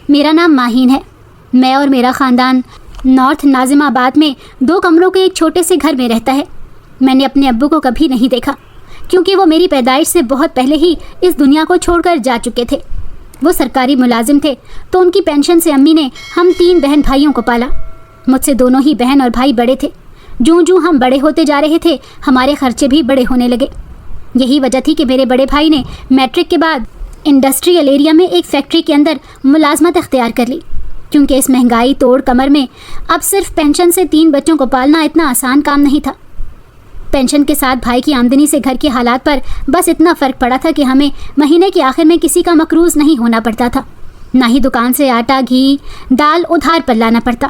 میرا نام ماہین ہے. میں اور میرا خاندان نارتھ ناظم آباد میں 2 کمروں کے ایک چھوٹے سے گھر میں رہتا ہے. میں نے اپنے ابو کو کبھی نہیں دیکھا کیونکہ وہ میری پیدائش سے بہت پہلے ہی اس دنیا کو چھوڑ کر جا چکے تھے. وہ سرکاری ملازم تھے تو ان کی پینشن سے امی نے ہم 3 بہن بھائیوں کو پالا. مجھ سے دونوں ہی بہن اور بھائی بڑے تھے. جوں ہم بڑے ہوتے جا رہے تھے ہمارے خرچے بھی بڑے ہونے لگے. یہی وجہ تھی کہ میرے بڑے بھائی نے میٹرک کے بعد انڈسٹریل ایریا میں ایک فیکٹری کے اندر ملازمت اختیار کر لی. کیونکہ اس مہنگائی توڑ کمر میں اب صرف پینشن سے 3 بچوں کو پالنا اتنا آسان کام نہیں تھا. پینشن کے ساتھ بھائی کی آمدنی سے گھر کے حالات پر بس اتنا فرق پڑا تھا کہ ہمیں مہینے کے آخر میں کسی کا مقروض نہیں ہونا پڑتا تھا. نہ ہی دکان سے آٹا گھی دال ادھار پر لانا پڑتا.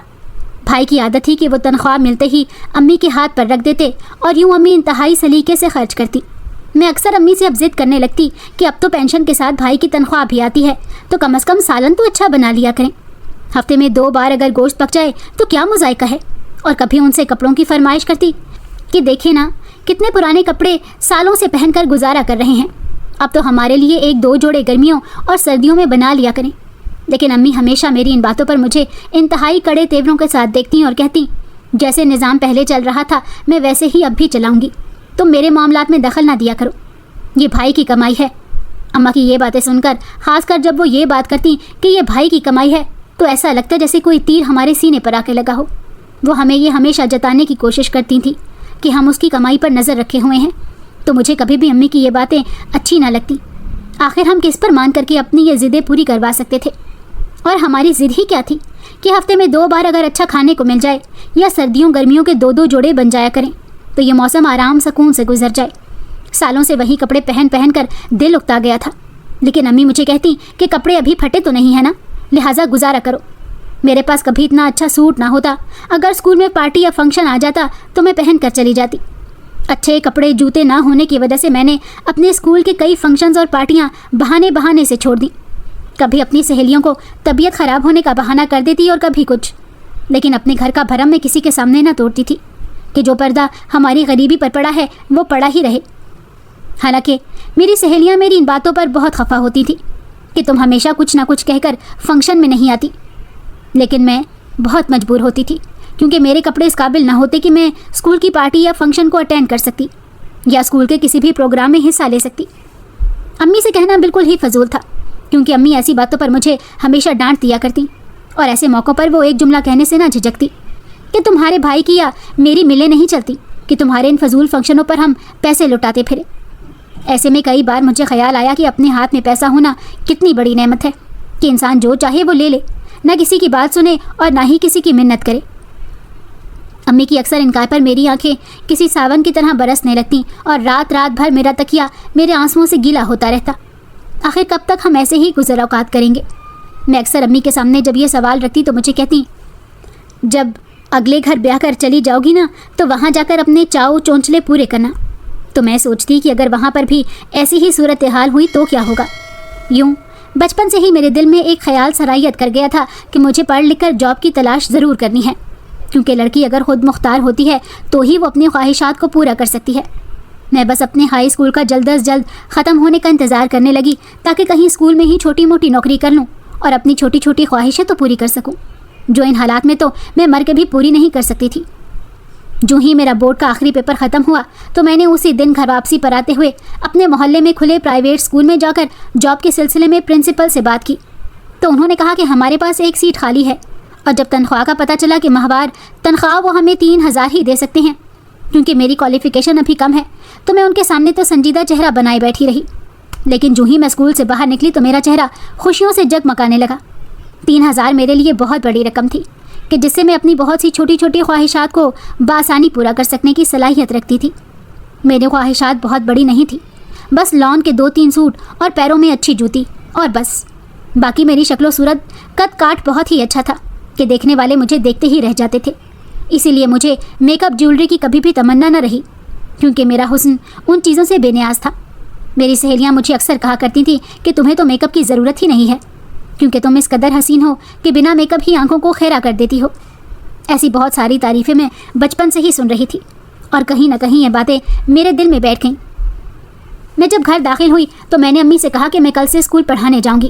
بھائی کی عادت تھی کہ وہ تنخواہ ملتے ہی امی کے ہاتھ پر رکھ دیتے اور یوں امی انتہائی سلیقے سے خرچ کرتی. میں اکثر امی سے اب ضد کرنے لگتی کہ اب تو پینشن کے ساتھ بھائی کی تنخواہ بھی آتی ہے تو کم از کم سالن تو اچھا بنا لیا کریں. ہفتے میں 2 بار اگر گوشت پک جائے تو کیا مذائقہ ہے. اور کبھی ان سے کپڑوں کی فرمائش کرتی کہ دیکھیں نا کتنے پرانے کپڑے سالوں سے پہن کر گزارا کر رہے ہیں, اب تو ہمارے لیے 1-2 جوڑے گرمیوں اور سردیوں میں بنا لیا کریں. لیکن امی ہمیشہ میری ان باتوں پر مجھے انتہائی کڑے تیوروں کے ساتھ دیکھتی اور کہتی جیسے نظام پہلے چل رہا تھا میں ویسے ہی اب بھی چلاؤں گی, تم میرے معاملات میں دخل نہ دیا کرو, یہ بھائی کی کمائی ہے. اماں کی یہ باتیں سن کر, خاص کر جب وہ یہ بات کرتی کہ یہ بھائی کی کمائی ہے, تو ایسا لگتا جیسے کوئی تیر ہمارے سینے پر آ کے لگا ہو. وہ ہمیں یہ ہمیشہ جتانے کی کوشش کرتی تھی کہ ہم اس کی کمائی پر نظر رکھے ہوئے ہیں, تو مجھے کبھی بھی امی کی یہ باتیں اچھی نہ لگتی. آخر ہم کس پر مان کر کے اپنی یہ ضدیں پوری کروا سکتے تھے؟ اور ہماری ضد ہی کیا تھی کہ ہفتے میں 2 بار اگر اچھا کھانے کو مل جائے یا سردیوں گرمیوں کے 2-2 جوڑے بن جایا کریں تو یہ موسم آرام سکون سے گزر جائے. سالوں سے وہی کپڑے پہن کر دل اکتا گیا تھا. لیکن امی مجھے کہتی کہ کپڑے ابھی پھٹے تو نہیں ہے نا, لہٰذا گزارا کرو. میرے پاس کبھی اتنا اچھا سوٹ نہ ہوتا, اگر اسکول میں پارٹی یا فنکشن آ جاتا تو میں پہن کر چلی جاتی. اچھے کپڑے جوتے نہ ہونے کی وجہ سے میں نے اپنے اسکول کے کئی فنکشنز اور پارٹیاں بہانے سے چھوڑ دیں. کبھی اپنی سہیلیوں کو طبیعت خراب ہونے کا بہانہ کر دیتی اور کبھی کچھ, لیکن اپنے گھر کا بھرم میں کسی کے سامنے نہ توڑتی تھی کہ جو پردہ ہماری غریبی پر پڑا ہے وہ پڑا ہی رہے. حالانکہ میری سہیلیاں میری ان باتوں پر بہت خفا ہوتی تھی کہ تم ہمیشہ کچھ نہ کچھ کہہ کر فنکشن میں نہیں آتی. لیکن میں بہت مجبور ہوتی تھی کیونکہ میرے کپڑے اس قابل نہ ہوتے کہ میں اسکول کی پارٹی یا فنکشن کو اٹینڈ کر سکتی یا اسکول کے کسی بھی پروگرام میں حصہ لے سکتی. امی سے کہنا بالکل ہی فضول تھا کیونکہ امی ایسی باتوں پر مجھے ہمیشہ ڈانٹ دیا کرتی اور ایسے موقعوں پر وہ ایک جملہ کہنے سے نہ جھجکتی کہ تمہارے بھائی کی یا میری ملیں نہیں چلتی کہ تمہارے ان فضول فنکشنوں پر ہم پیسے لٹاتے پھرے. ایسے میں کئی بار مجھے خیال آیا کہ اپنے ہاتھ میں پیسہ ہونا کتنی بڑی نعمت ہے کہ انسان جو چاہے وہ لے لے, نہ کسی کی بات سنے اور نہ ہی کسی کی منت کرے. امی کی اکثر انکار پر میری آنکھیں کسی ساون کی طرح برسنے لگتیں اور رات بھر میرا تکیہ میرے آنسوؤں سے گیلا ہوتا رہتا. آخر کب تک ہم ایسے ہی گزر اوقات کریں گے؟ میں اکثر امی کے سامنے جب یہ سوال رکھتی تو مجھے کہتی جب اگلے گھر بیاہ کر چلی جاؤ گی نا تو وہاں جا کر اپنے چاؤ چونچلے پورے کرنا. تو میں سوچتی کہ اگر وہاں پر بھی ایسی ہی صورتحال ہوئی تو کیا ہوگا. یوں بچپن سے ہی میرے دل میں ایک خیال سرایت کر گیا تھا کہ مجھے پڑھ لکھ کر جاب کی تلاش ضرور کرنی ہے, کیونکہ لڑکی اگر خود مختار ہوتی ہے تو ہی وہ اپنی خواہشات کو پورا کر سکتی ہے. میں بس اپنے ہائی اسکول کا جلد از جلد ختم ہونے کا انتظار کرنے لگی تاکہ کہیں اسکول میں ہی چھوٹی موٹی نوکری کر لوں اور اپنی چھوٹی چھوٹی خواہشیں تو پوری کر سکوں, جو ان حالات میں تو میں مر کے بھی پوری نہیں کر سکتی تھی. جو ہی میرا بورڈ کا آخری پیپر ختم ہوا تو میں نے اسی دن گھر واپسی پر آتے ہوئے اپنے محلے میں کھلے پرائیویٹ اسکول میں جا کر جاب کے سلسلے میں پرنسپل سے بات کی. تو انہوں نے کہا کہ ہمارے پاس ایک سیٹ خالی ہے, اور جب تنخواہ کا پتہ چلا کہ ماہوار تنخواہ وہ ہمیں 3000 ہی دے سکتے ہیں کیونکہ میری کوالیفیکیشن ابھی کم ہے, تو میں ان کے سامنے تو سنجیدہ چہرہ بنائے بیٹھی رہی. لیکن جو ہی میں اسکول سے باہر نکلی تو میرا چہرہ خوشیوں سے جگمگانے لگا. 3000 میرے لیے بہت بڑی رقم تھی کہ جس سے میں اپنی بہت سی چھوٹی چھوٹی خواہشات کو بآسانی پورا کر سکنے کی صلاحیت رکھتی تھی. میری خواہشات بہت بڑی نہیں تھی, بس لان کے 2-3 سوٹ اور پیروں میں اچھی جوتی اور بس. باقی میری شکل و صورت قد کاٹ بہت ہی اچھا تھا کہ دیکھنے والے مجھے دیکھتے ہی رہ جاتے تھے. اسی لیے مجھے میک اپ جیولری کی کبھی بھی تمنا نہ رہی کیونکہ میرا حسن ان چیزوں سے بے نیاز تھا. میری سہیلیاں مجھے اکثر کہا کرتی تھیں کہ تمہیں تو میک اپ کی ضرورت ہی نہیں ہے کیونکہ تم اس قدر حسین ہو کہ بنا میک اپ ہی آنکھوں کو خیرہ کر دیتی ہو. ایسی بہت ساری تعریفیں میں بچپن سے ہی سن رہی تھی اور کہیں نہ کہیں یہ باتیں میرے دل میں بیٹھ گئیں. میں جب گھر داخل ہوئی تو میں نے امی سے کہا کہ میں کل سے اسکول پڑھانے جاؤں گی.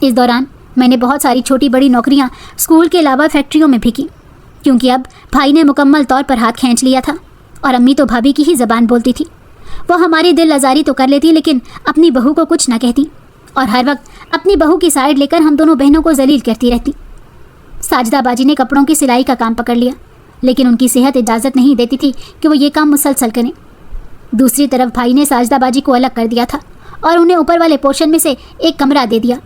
اس دوران میں نے بہت ساری چھوٹی بڑی نوکریاں اسکول کے علاوہ فیکٹریوں میں بھی کی، کیونکہ اب بھائی نے مکمل طور پر ہاتھ کھینچ لیا تھا اور امی تو بھابھی کی ہی زبان بولتی تھی۔ وہ ہماری دل آزاری تو کر لیتی لیکن اپنی بہو کو کچھ نہ کہتی، اور ہر وقت اپنی بہو کی سائڈ لے کر ہم دونوں بہنوں کو ذلیل کرتی رہتی۔ ساجدہ باجی نے کپڑوں کی سلائی کا کام پکڑ لیا، لیکن ان کی صحت اجازت نہیں دیتی تھی کہ وہ یہ کام مسلسل کریں۔ دوسری طرف بھائی نے ساجدہ باجی کو الگ کر دیا تھا اور انہیں اوپر والے پورشن میں سے ایک کمرہ دے دیا۔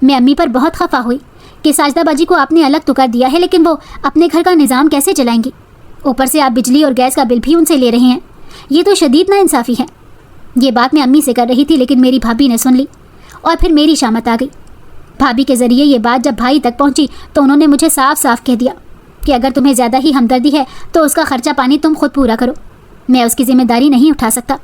میں امی پر بہت خفا ہوئی کہ ساجدہ باجی کو آپ نے الگ تو کر دیا ہے، لیکن وہ اپنے گھر کا نظام کیسے چلائیں گی؟ اوپر سے آپ بجلی اور گیس کا بل بھی ان سے لے رہے ہیں، یہ تو شدید ناانصافی ہے۔ یہ بات میں امی سے کر رہی تھی، لیکن میری بھابھی نے سن لی اور پھر میری شامت آ گئی۔ بھابھی کے ذریعے یہ بات جب بھائی تک پہنچی تو انہوں نے مجھے صاف صاف کہہ دیا کہ اگر تمہیں زیادہ ہی ہمدردی ہے تو اس کا خرچہ پانی تم خود پورا کرو، میں اس کی ذمہ داری نہیں اٹھا سکتا۔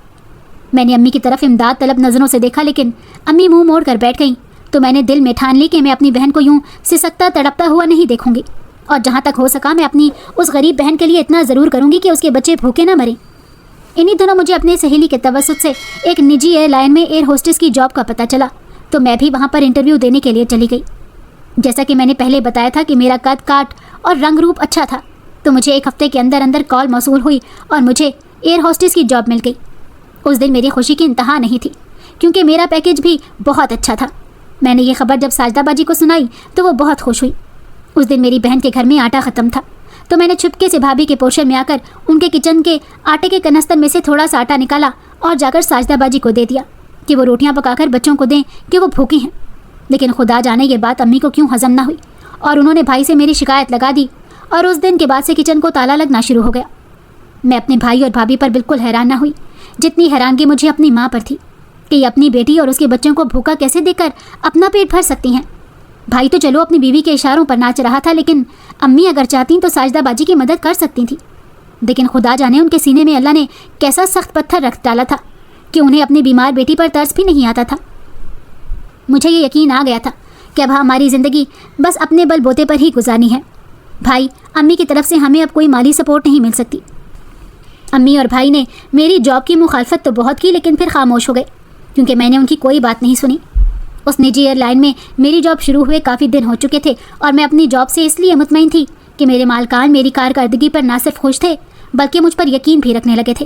میں نے امی کی طرف امداد طلب نظروں سے دیکھا، لیکن امی منہ موڑ کر بیٹھ گئیں، تو میں نے دل میں ٹھان لی کہ میں اپنی بہن کو یوں سسکتا تڑپتا ہوا نہیں دیکھوں گی، اور جہاں تک ہو سکا میں اپنی اس غریب بہن کے لیے اتنا ضرور کروں گی کہ اس کے بچے بھوکے نہ مریں۔ انہی دنوں مجھے اپنے سہیلی کے توسط سے ایک نجی ایئر لائن میں ایئر ہوسٹس کی جاب کا پتہ چلا، تو میں بھی وہاں پر انٹرویو دینے کے لیے چلی گئی۔ جیسا کہ میں نے پہلے بتایا تھا کہ میرا قد کاٹ اور رنگ روپ اچھا تھا، تو مجھے ایک ہفتے کے اندر اندر کال موصول ہوئی اور مجھے ایئر ہوسٹس کی جاب مل گئی۔ اس دن میری خوشی کی انتہا نہیں تھی، کیونکہ میرا پیکیج بھی بہت اچھا تھا۔ میں نے یہ خبر جب ساجدہ باجی کو سنائی تو وہ بہت خوش ہوئی۔ اس دن میری بہن کے گھر میں آٹا ختم تھا، تو میں نے چھپکے سے بھابھی کے پورشن میں آ کر ان کے کچن کے آٹے کے کنستر میں سے تھوڑا سا آٹا نکالا اور جا کر ساجدہ باجی کو دے دیا کہ وہ روٹیاں پکا کر بچوں کو دیں کہ وہ بھوکی ہیں۔ لیکن خدا جانے یہ بات امی کو کیوں ہضم نہ ہوئی، اور انہوں نے بھائی سے میری شکایت لگا دی، اور اس دن کے بعد سے کچن کو تالا لگنا شروع ہو گیا۔ میں اپنے بھائی اور بھابھی پر بالکل حیران نہ ہوئی جتنی حیرانگی مجھے اپنی ماں پر تھی کہ یہ اپنی بیٹی اور اس کے بچوں کو بھوکا کیسے دیکھ کر اپنا پیٹ بھر سکتی ہیں۔ بھائی تو چلو اپنی بیوی کے اشاروں پر ناچ رہا تھا، لیکن امی اگر چاہتیں تو ساجدہ باجی کی مدد کر سکتی تھیں۔ لیکن خدا جانے ان کے سینے میں اللہ نے کیسا سخت پتھر رکھ ڈالا تھا کہ انہیں اپنی بیمار بیٹی پر ترس بھی نہیں آتا تھا۔ مجھے یہ یقین آ گیا تھا کہ اب ہماری زندگی بس اپنے بل بوتے پر ہی گزارنی ہے۔ بھائی امی کی طرف سے ہمیں اب کوئی مالی سپورٹ نہیں مل سکتی۔ امی اور بھائی نے میری جاب کی مخالفت تو بہت کی، لیکن پھر خاموش ہو گئے، کیونکہ میں نے ان کی کوئی بات نہیں سنی۔ اس نجی ایئر لائن میں میری جاب شروع ہوئے کافی دن ہو چکے تھے، اور میں اپنی جاب سے اس لیے مطمئن تھی کہ میرے مالکان میری کارکردگی پر نہ صرف خوش تھے بلکہ مجھ پر یقین بھی رکھنے لگے تھے۔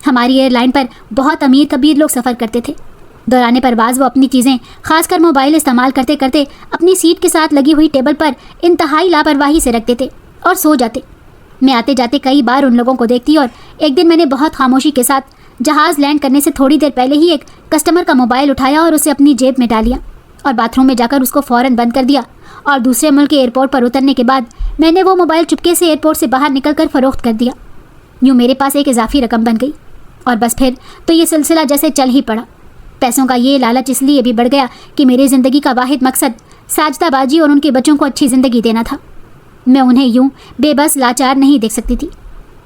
ہماری ایئر لائن پر بہت امیر کبیر لوگ سفر کرتے تھے۔ دوران پرواز وہ اپنی چیزیں، خاص کر موبائل استعمال کرتے کرتے اپنی سیٹ کے ساتھ لگی ہوئی ٹیبل پر انتہائی لاپرواہی سے رکھ دیتے اور سو جاتے۔ میں آتے جاتے کئی بار ان لوگوں کو دیکھتی، اور ایک دن میں نے بہت خاموشی کے ساتھ جہاز لینڈ کرنے سے تھوڑی دیر پہلے ہی ایک کسٹمر کا موبائل اٹھایا اور اسے اپنی جیب میں ڈالیا، اور باتھ روم میں جا کر اس کو فوراً بند کر دیا، اور دوسرے ملک کے ایئرپورٹ پر اترنے کے بعد میں نے وہ موبائل چپکے سے ایئرپورٹ سے باہر نکل کر فروخت کر دیا۔ یوں میرے پاس ایک اضافی رقم بن گئی، اور بس پھر تو یہ سلسلہ جیسے چل ہی پڑا۔ پیسوں کا یہ لالچ اس لیے بھی بڑھ گیا کہ میری زندگی کا واحد مقصد ساجدہ باجی اور ان کے بچوں کو اچھی زندگی دینا تھا۔ میں انہیں یوں بے بس لاچار نہیں دیکھ سکتی تھی،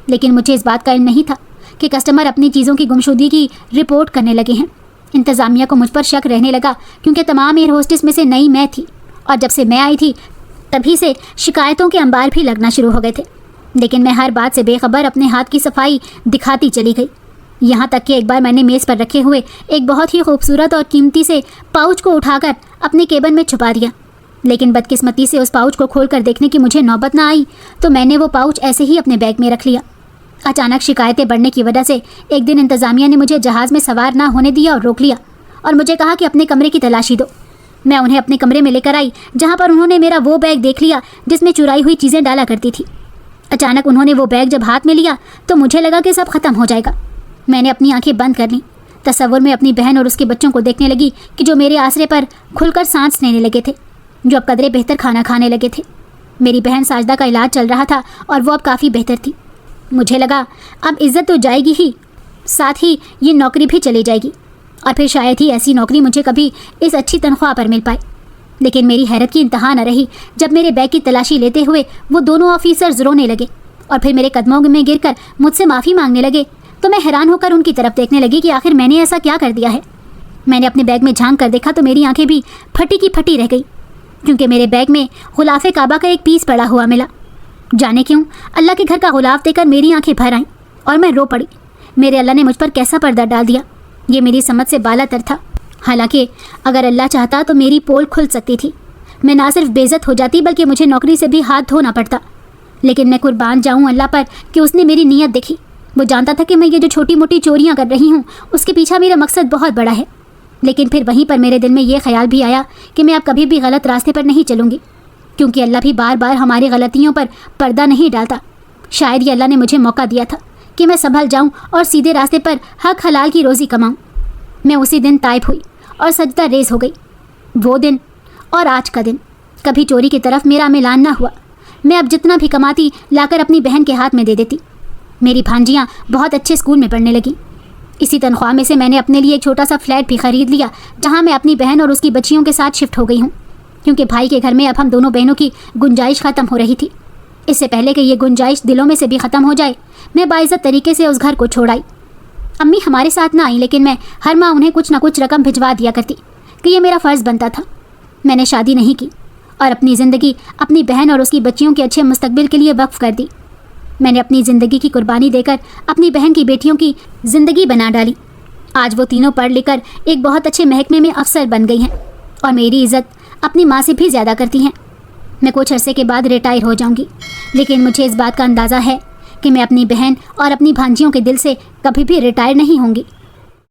لیکن مجھے اس بات کا علم نہیں تھا کہ کسٹمر اپنی چیزوں کی گمشدگی کی رپورٹ کرنے لگے ہیں۔ انتظامیہ کو مجھ پر شک رہنے لگا، کیونکہ تمام ایئر ہوسٹس میں سے نئی میں تھی، اور جب سے میں آئی تھی تبھی سے شکایتوں کے انبار بھی لگنا شروع ہو گئے تھے۔ لیکن میں ہر بات سے بے خبر اپنے ہاتھ کی صفائی دکھاتی چلی گئی، یہاں تک کہ ایک بار میں نے میز پر رکھے ہوئے ایک بہت ہی خوبصورت اور قیمتی سے پاؤچ کو اٹھا کر اپنے کیبن میں چھپا دیا۔ لیکن بدقسمتی سے اس پاؤچ کو کھول کر دیکھنے کی مجھے نوبت نہ آئی، تو میں نے وہ پاؤچ ایسے ہی اپنے بیگ میں رکھ لیا۔ اچانک شکایتیں بڑھنے کی وجہ سے ایک دن انتظامیہ نے مجھے جہاز میں سوار نہ ہونے دیا اور روک لیا، اور مجھے کہا کہ اپنے کمرے کی تلاشی دو۔ میں انہیں اپنے کمرے میں لے کر آئی، جہاں پر انہوں نے میرا وہ بیگ دیکھ لیا جس میں چرائی ہوئی چیزیں ڈالا کرتی تھی۔ اچانک انہوں نے وہ بیگ جب ہاتھ میں لیا تو مجھے لگا کہ سب ختم ہو جائے گا۔ میں نے اپنی آنکھیں بند کر لیں، تصور میں اپنی بہن اور اس کے بچوں کو دیکھنے لگی کہ جو میرے آسرے پر کھل کر سانس لینے لگے تھے، جو اب قدرے بہتر کھانا کھانے لگے تھے۔ میری بہن ساجدہ کا علاج چل رہا تھا اور وہ اب کافی بہتر تھی۔ مجھے لگا اب عزت تو جائے گی ہی، ساتھ ہی یہ نوکری بھی چلی جائے گی، اور پھر شاید ہی ایسی نوکری مجھے کبھی اس اچھی تنخواہ پر مل پائے۔ لیکن میری حیرت کی انتہا نہ رہی جب میرے بیگ کی تلاشی لیتے ہوئے وہ دونوں آفیسرز رونے لگے اور پھر میرے قدموں میں گر کر مجھ سے معافی مانگنے لگے۔ تو میں حیران ہو کر ان کی طرف دیکھنے لگی کہ آخر میں نے ایسا کیا کر دیا ہے۔ میں نے اپنے بیگ میں جھانک کر دیکھا تو میری آنکھیں بھی پھٹی کی پھٹی رہ گئی، کیونکہ میرے بیگ میں غلاف کعبہ کا ایک پیس پڑا ہوا ملا۔ جانے کیوں اللہ کے گھر کا غلاف دے کر میری آنکھیں بھر آئیں اور میں رو پڑی۔ میرے اللہ نے مجھ پر کیسا پردہ ڈال دیا، یہ میری سمجھ سے بالا تر تھا۔ حالانکہ اگر اللہ چاہتا تو میری پول کھل سکتی تھی. میں نہ صرف بے عزت ہو جاتی بلکہ مجھے نوکری سے بھی ہاتھ دھونا پڑتا. لیکن میں قربان جاؤں اللہ پر کہ اس نے میری نیت دیکھی. وہ جانتا تھا کہ میں یہ جو چھوٹی موٹی چوریاں کر رہی ہوں اس کے پیچھے میرا مقصد بہت بڑا ہے. لیکن پھر وہیں پر میرے دل میں یہ خیال بھی آیا کہ میں اب کبھی بھی غلط راستے پر نہیں چلوں گی، کیونکہ اللہ بھی بار بار ہماری غلطیوں پر پردہ نہیں ڈالتا. شاید یہ اللہ نے مجھے موقع دیا تھا کہ میں سنبھل جاؤں اور سیدھے راستے پر حق حلال کی روزی کماؤں. میں اسی دن تائب ہوئی اور سجدہ ریز ہو گئی. وہ دن اور آج کا دن کبھی چوری کی طرف میرا میلان نہ ہوا. میں اب جتنا بھی کماتی لا کر اپنی بہن کے ہاتھ میں دے دیتی. میری بھانجیاں بہت اچھے اسکول میں پڑھنے لگیں. اسی تنخواہ میں سے میں نے اپنے لیے ایک چھوٹا سا فلیٹ بھی خرید لیا جہاں میں اپنی بہن اور اس کی بچیوں کے ساتھ شفٹ ہو گئی ہوں، کیونکہ بھائی کے گھر میں اب ہم دونوں بہنوں کی گنجائش ختم ہو رہی تھی. اس سے پہلے کہ یہ گنجائش دلوں میں سے بھی ختم ہو جائے میں باعزت طریقے سے اس گھر کو چھوڑ آئی. امی ہمارے ساتھ نہ آئیں، لیکن میں ہر ماہ انہیں کچھ نہ کچھ رقم بھجوا دیا کرتی کہ یہ میرا فرض بنتا تھا. میں نے شادی نہیں کی اور اپنی زندگی اپنی بہن اور اس کی بچیوں کے اچھے مستقبل کے لیے وقف کر دی. میں نے اپنی زندگی کی قربانی دے کر اپنی بہن کی بیٹیوں کی زندگی بنا ڈالی. آج وہ تینوں پڑھ لکھ کر ایک بہت اچھے محکمے میں افسر بن گئی ہیں اور میری عزت اپنی ماں سے بھی زیادہ کرتی ہیں. میں کچھ عرصے کے بعد ریٹائر ہو جاؤں گی، لیکن مجھے اس بات کا اندازہ ہے کہ میں اپنی بہن اور اپنی بھانجیوں کے دل سے کبھی بھی ریٹائر نہیں ہوں گی.